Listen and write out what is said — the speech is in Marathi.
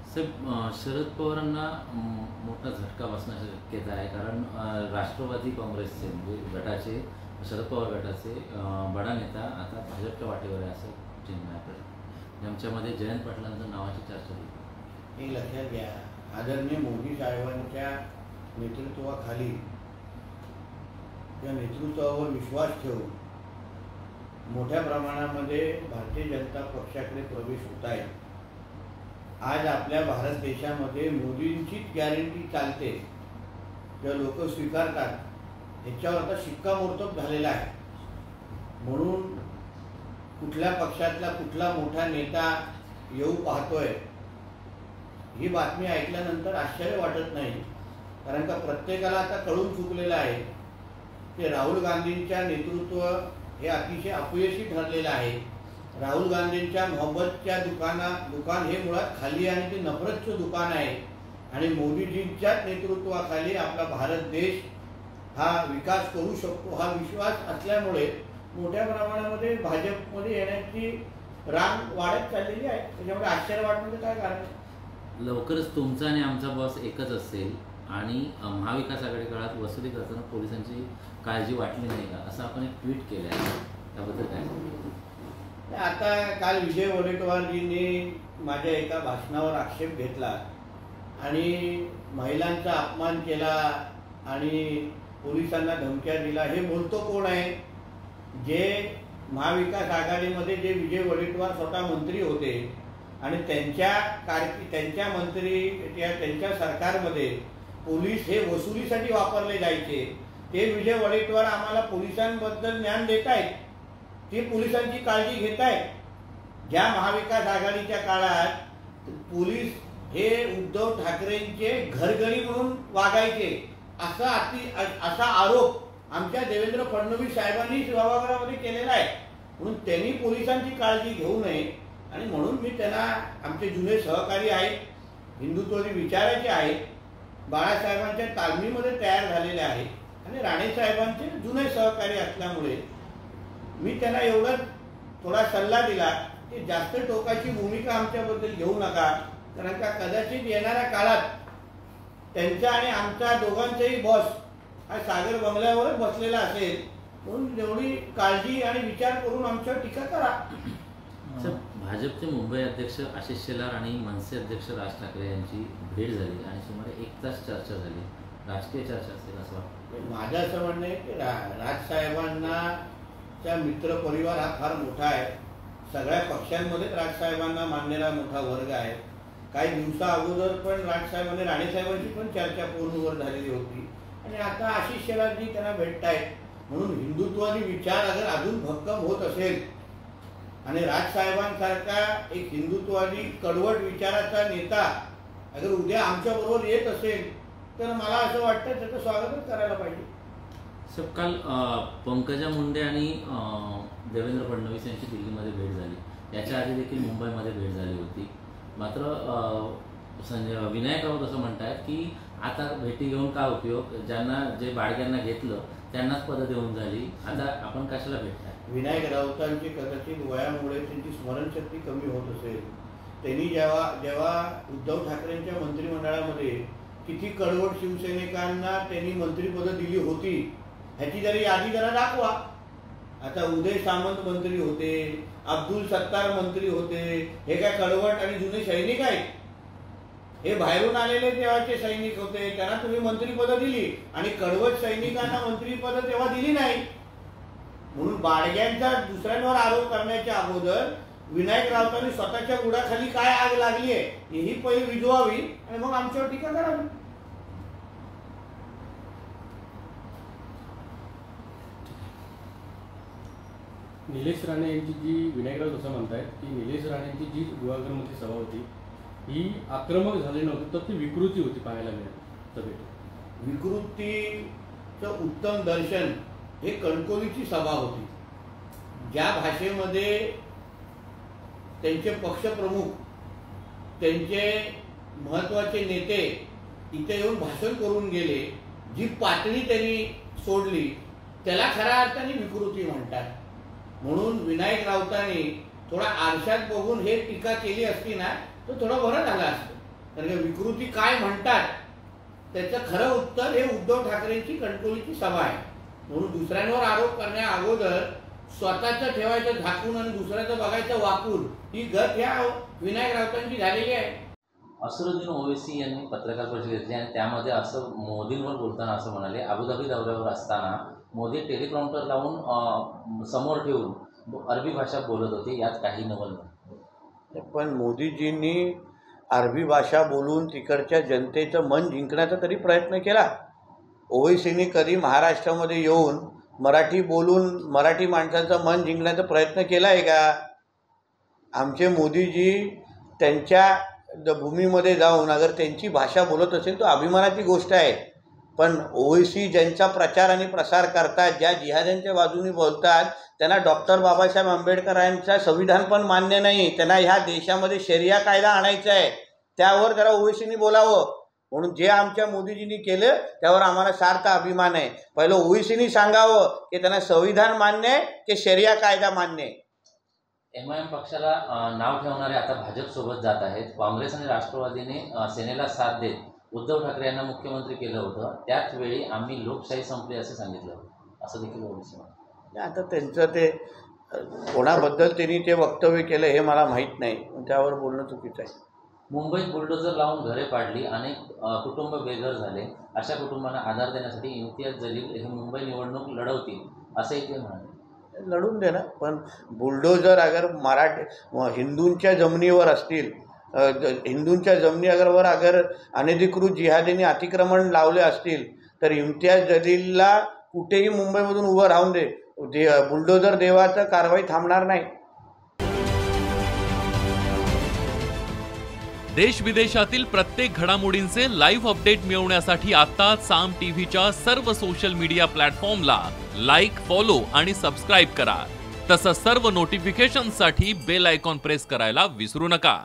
साहेब, शरद पवारांना मोठा झटका बसण्याची शक्यता आहे, कारण राष्ट्रवादी काँग्रेसचे म्हणजे गटाचे शरद पवार गटाचे बडा नेता आता भाजपच्या वाटेवर आहे असं चिन्ह आहे. ज्यांच्यामध्ये जयंत पाटलांच्या नावाची चर्चा होती. हे लक्षात घ्या, आदरणीय मोदी साहेबांच्या नेतृत्वाखाली त्या नेतृत्वावर विश्वास ठेवून मोठ्या प्रमाणामध्ये भारतीय जनता पक्षाकडे प्रवेश होत आहे. आज आपल्या भारत देशामध्ये मोदींचीच गॅरंटी चालते, जे लोक स्वीकारतात ह्याच्यावर आता शिक्कामोर्तब झालेला आहे. म्हणून कुठल्या पक्षातला कुठला मोठा नेता येऊ पाहतोय ही बातमी ऐकल्यानंतर आश्चर्य वाटत नाही, कारण का प्रत्येकाला आता कळून चुकलेलं आहे की राहुल गांधींच्या नेतृत्व हे अतिशय अपयशी ठरलेलं आहे. राहुल गांधींच्या मोहब्बतच्या दुकान हे मुळात खाली आणि ते नफरतचं दुकान आहे. आणि मोदीजींच्याच नेतृत्वाखाली आपला भारत देश हा विकास करू शकतो हा विश्वास असल्यामुळे मोठ्या प्रमाणामध्ये भाजपमध्ये येण्याची रांग वाढत चाललेली आहे. त्याच्यामुळे आश्चर्य वाटण्याचं काय कारण आहे? लवकरच तुमचा आणि आमचा बॉस एकच असेल आणि महाविकास आघाडी काळात वसुली करताना पोलिसांची काळजी वाटली नाही का, असं आपण एक ट्विट केलं आहे, त्याबद्दल काय? आता काल विजय वडेट्टीवारजींनी माझ्या एका भाषणावर आक्षेप घेतला आणि महिलांचा अपमान केला आणि पोलिसांना धमक्या दिला. हे बोलतो कोण आहे? जे महाविकास आघाडीमध्ये जे विजय वडेट्टीवार स्वतः मंत्री होते आणि त्यांच्या मंत्री त्यांच्या सरकारमध्ये पोलीस हे वसुलीसाठी वापरले जायचे. ते विजय वडेट्टीवार आम्हाला पोलिसांबद्दल ज्ञान देत आहेत, ते पोलिसांची काळजी घेत आहेत. ज्या महाविकास आघाडीच्या काळात पोलीस हे उद्धव ठाकरेंचे घरगडी म्हणून वागायचे असा आरोप आमच्या देवेंद्र फडणवीस साहेबांनी सभागृहामध्ये केलेला आहे. म्हणून त्यांनी पोलिसांची काळजी घेऊ नये आणि म्हणून मी त्यांना, आमचे जुने सहकारी आहेत, हिंदुत्वादी विचाराचे आहेत, बाळासाहेबांच्या तालमीमध्ये तयार झालेले आहेत आणि राणे साहेबांचे जुने सहकारी असल्यामुळे मी त्यांना एवढंच थोडा सल्ला दिला की जास्त टोकाची भूमिका आमच्याबद्दल घेऊ नका, कारण का कदाचित येणाऱ्या काळात त्यांचा आणि आमच्या दोघांचाही बॉस हा सागर बंगल्यावरच बसलेला असेल. म्हणून एवढी काळजी आणि विचार करून आमच्यावर टीका करा. भाजपचे मुंबई अध्यक्ष आशिष शेलार आणि मनसे अध्यक्ष राज ठाकरे यांची भेट झाली आणि सुमारे 1 तास चर्चा झाली. राजकीय चर्चा असेल असं वाटतं. माझं असं म्हणणं आहे की राजसाहेबांना चा मित्र परिवार हा फार मोठा आहे. सगळ्या पक्षांमध्ये राजसाहेबांना मानणारा मोठा वर्ग आहे. काही दिवसा अगोदर पण राजसाहेब आणि राणेसाहेबांची पण चर्चा पूर्णवर झालेली होती आणि आता आशिष शेलारजी त्यांना भेटतायत. म्हणून हिंदुत्वादी विचार अगर अजून भक्कम होत असेल आणि राजसाहेबांसारखा एक हिंदुत्वादी कडवट विचाराचा नेता अगर उद्या आमच्या बरोबर येत असेल तर मला असं वाटतं त्याचं स्वागतच करायला पाहिजे. सब काल पंकजा मुंडे आणि देवेंद्र फडणवीस यांची दिल्लीमध्ये भेट झाली. याच्या आधी देखील मुंबईमध्ये भेट झाली होती. मात्र विनायक राऊत असं म्हणतात की आता भेटी घेऊन काय उपयोग, जे बाळग्यांना घेतलं त्यांनाच पदं देऊन झाली, आता आपण कशाला भेटताय? विनायक राऊतांची कदाचित वयामुळे त्यांची स्मरणशक्ती कमी होत असेल. त्यांनी जेव्हा उद्धव ठाकरेंच्या मंत्रिमंडळामध्ये किती कडवट शिवसैनिकांना त्यांनी मंत्रिपदं दिली होती ह्याची जरी यादी जरा दाखवा. आता उदय सामंत मंत्री होते, अब्दुल सत्तार मंत्री होते, हे काय कडवट आणि जुने सैनिक आहेत? हे बाहेरून आलेले तेव्हाचे सैनिक होते, त्यांना तुम्ही मंत्रिपदं दिली आणि कडवट सैनिकांना मंत्रिपदं तेव्हा दिली नाही. म्हणून बाळग्यांचा दुसऱ्यांवर आरोप करण्याच्या अगोदर विनायक राऊतांनी स्वतःच्या बुडाखाली काय आग लागली आहे ही पहिली विजवावी आणि मग आमच्यावर टीका करावी. निलेश राणे यांची जी विनायक राऊत असं म्हणतायत की निलेश राणेंची जी गुहागरमध्ये सभा होती ही आक्रमक झाली नव्हती तर ती विकृती होती पाहायला मिळाली सभेत. विकृतीचं उत्तम दर्शन हे कणकोलीची सभा होती. ज्या भाषेमध्ये त्यांचे पक्षप्रमुख, त्यांचे महत्त्वाचे नेते इथे येऊन भाषण करून गेले, जी पातळी त्यांनी सोडली त्याला खऱ्या अर्थाने विकृती म्हणतात. म्हणून विनायक राऊतांनी थोडा आरशात बघून हे टीका केली असती ना तर थोडं बरं झालं असतं. कारण विकृती काय म्हणतात त्याचं खरं उत्तर हे उद्धव ठाकरेंची कणकवलीची सभा आहे. म्हणून दुसऱ्यांवर आरोप करण्या अगोदर स्वतःचं ठेवायचं झाकून आणि दुसऱ्याचं बघायचं वाकून ही गत ह्या विनायक राऊतांची झालेली आहे. असरुद्दीन ओवैसी यांनी पत्रकार परिषद घेतली आणि त्यामध्ये असं मोदींवर बोलताना असं म्हणाले, अबुधाबी दौऱ्यावर असताना मोदी टेलिप्रॉम्प्टर लावून समोर ठेवून अरबी भाषा बोलत होते, यात काही नवल नाही. पण मोदीजींनी अरबी भाषा बोलून तिकडच्या जनतेचं मन जिंकण्याचा तरी प्रयत्न केला. ओवैसींनी कधी महाराष्ट्रामध्ये येऊन मराठी बोलून मराठी माणसाचं मन जिंकण्याचा प्रयत्न केला आहे का? आमचे मोदीजी त्यांच्या भूमीमध्ये जाऊन अगर त्यांची भाषा बोलत असेल तर अभिमानाची गोष्ट आहे. पण ओवैसी ज्यांचा प्रचार आणि प्रसार करतात, ज्या जिहाद्यांच्या बाजूने बोलतात, त्यांना डॉक्टर बाबासाहेब आंबेडकरांचं संविधान पण मान्य नाही. त्यांना ह्या देशामध्ये शरिया कायदा आणायचा आहे. त्यावर जरा ओवैसींनी बोलावं. म्हणून जे आमच्या मोदीजींनी केलं त्यावर आम्हाला सार्थ अभिमान आहे. पहिलं ओवैसींनी सांगावं की त्यांना संविधान मान्य आहे की शरिया कायदा मान्य आहे. MIM पक्षाला नाव ठेवणारे आता भाजपसोबत जात आहेत. काँग्रेस आणि राष्ट्रवादीने सेनेला साथ देत उद्धव ठाकरे यांना मुख्यमंत्री केलं होतं. त्याच वेळी आम्ही लोकशाही संपली असं सांगितलं होतं, असं देखील ओवैसी म्हणतात. आता त्यांचं ते कोणाबद्दल त्यांनी ते वक्तव्य केलं हे मला माहीत नाही, त्यावर बोलणं चुकीचं आहे. मुंबईत बुलडोझर लावून घरे पाडली, अनेक कुटुंब बेघर झाले. अशा कुटुंबांना आधार देण्यासाठी इम्तियाज जलील हे मुंबई निवडणूक लढवतील असंही ते म्हणाले. लढून दे ना, पण बुलडोझर अगर हिंदूंच्या जमिनीवर असतील, हिंदूंच्या जमिनीवर अगर अनधिकृत जिहादींनी अतिक्रमण लावले असतील तर इम्तियाज जलीलला कुठेही मुंबईमधून उभं राहून दे, बुलडोझर देवाचं कारवाई थांबणार नाही. देश विदेशातील प्रत्येक घडामोडींचे लाईव्ह अपडेट मिळवण्यासाठी आता साम टीव्हीच्या सर्व सोशल मीडिया प्लॅटफॉर्मला लाईक, फॉलो आणि सबस्क्राईब करा. तसंच सर्व नोटिफिकेशनसाठी बेल आयकॉन प्रेस करायला विसरू नका.